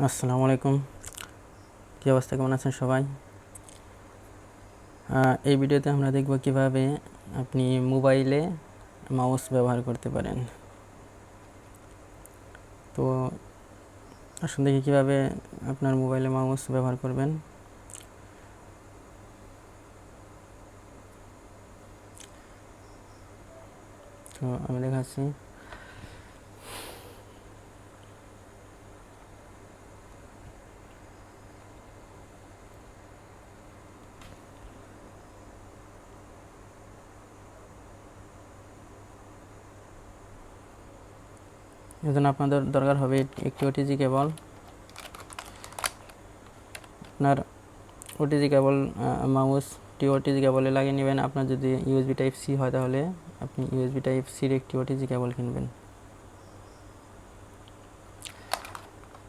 আসসালামু আলাইকুম। কী অবস্থা, কেমন আছেন সবাই? এই ভিডিওতে আমরা দেখব কিভাবে আপনি মোবাইলে মাউস ব্যবহার করতে পারেন। তো আসুন দেখি কীভাবে আপনার মোবাইলে মাউস ব্যবহার করবেন। তো আমি দেখাচ্ছি। এর জন্য আপনাদের দরকার হবে একটি ওটিজি কেবল। আপনার ওটিজি কেবল মাউসটি ওটিজি কেবলে লাগিয়ে নেবেন। আপনার যদি ইউএসবি টাইপ সি হয় তাহলে আপনি ইউএসবি টাইপ সির একটি ওটিজি কেবল কিনবেন।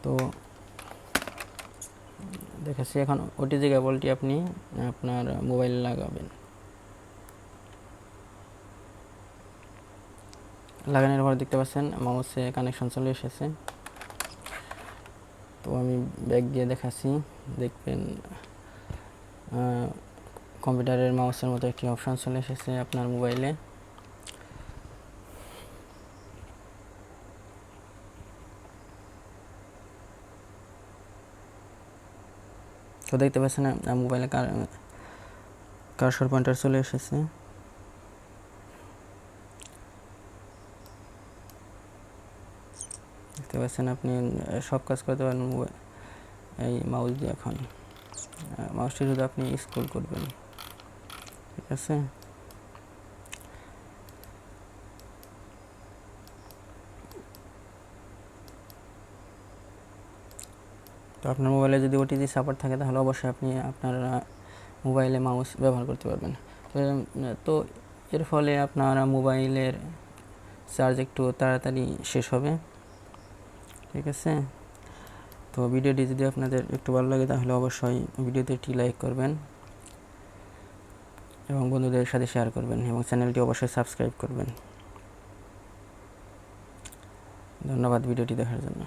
তো দেখাচ্ছি এখন ওটিজি কেবলটি আপনি আপনার মোবাইলে লাগাবেন। লাগানোর পর দেখতে পাচ্ছেন মাউসে কানেকশন চলে এসেছে। তো আমি ব্যাক দিয়ে দেখাচ্ছি, দেখবেন কম্পিউটারের মাউসের মতো একটি অপশান চলে এসেছে আপনার মোবাইলে। তো দেখতে পাচ্ছেন মোবাইলে কার্সর পয়েন্টার চলে এসেছে। দেখতে পাচ্ছেন আপনি সব কাজ করতে পারেন এই মাউস দিয়ে। এখন মাউসটি শুধু আপনি স্ক্রল করবেন, ঠিক আছে? তো আপনার মোবাইলে যদি ওটিজি সাপোর্ট থাকে তাহলে অবশ্যই আপনি আপনার মোবাইলে মাউস ব্যবহার করতে পারবেন। তো এর ফলে আপনার মোবাইলের চার্জ একটু তাড়াতাড়ি শেষ হবে, ঠিক আছে? তো ভিডিওটি যদি আপনাদের একটু ভালো লাগে তাহলে অবশ্যই ভিডিওতে একটি লাইক করবেন এবং বন্ধুদের সাথে শেয়ার করবেন এবং চ্যানেলটি অবশ্যই সাবস্ক্রাইব করবেন। ধন্যবাদ ভিডিওটি দেখার জন্য।